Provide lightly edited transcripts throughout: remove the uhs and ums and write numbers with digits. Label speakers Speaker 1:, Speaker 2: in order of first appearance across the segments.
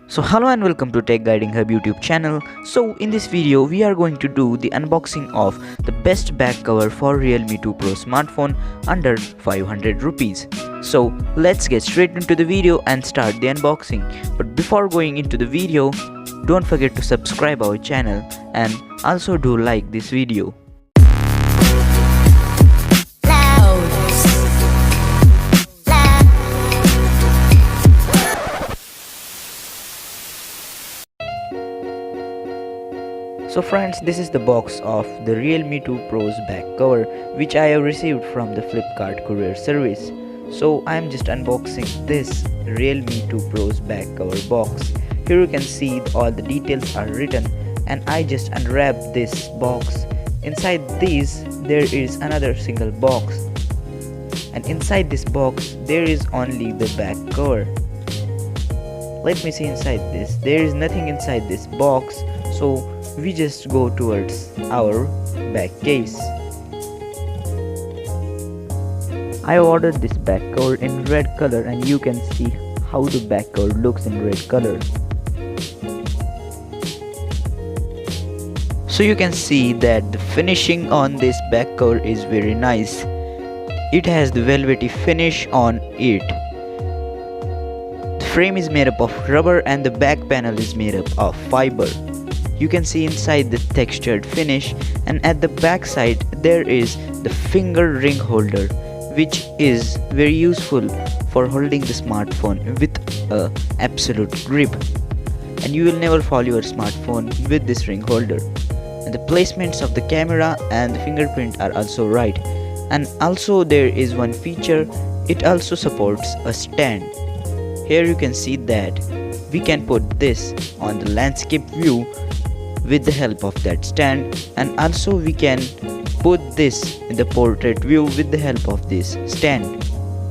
Speaker 1: So hello and welcome to TechGuidingHub YouTube channel. So in this video we are going to do the unboxing of the best back cover for Realme 2 Pro smartphone under 500 rupees. So let's get straight into the video and start the unboxing. But before going into the video, don't forget to subscribe our channel and also do like this video. So friends, this is the box of the Realme 2 Pro's back cover which I have received from the Flipkart courier service. So I am just unboxing this Realme 2 Pro's back cover box. Here you can see all the details are written, and I just unwrap this box. Inside this there is another single box, and inside this box there is only the back cover. Let me see inside this. There is nothing inside this box, so we just go towards our back case. I ordered this back cover in red color, and you can see how the back cover looks in red color. So you can see that the finishing on this back cover is very nice. It has the velvety finish on it. The frame is made up of rubber and the back panel is made up of fiber. You can see inside the textured finish, and at the back side there is the finger ring holder, which is very useful for holding the smartphone with a absolute grip, and you will never fall your smartphone with this ring holder. And the placements of the camera and the fingerprint are also right. And also there is one feature, it also supports a stand. Here you can see that we can put this on the landscape view with the help of that stand, and also we can put this in the portrait view with the help of this stand.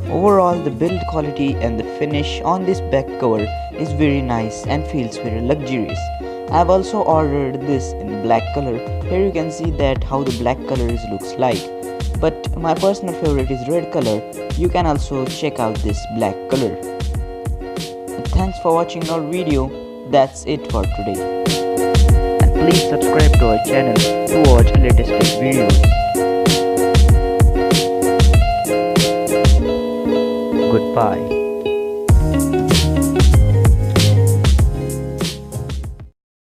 Speaker 1: Overall, the build quality and the finish on this back cover is very nice and feels very luxurious. I have also ordered this in black color. Here you can see that how the black color looks like, but my personal favorite is red color. You can also check out this black color. And thanks for watching our video. That's it for today. Please subscribe to our channel to watch latest tech videos. Goodbye.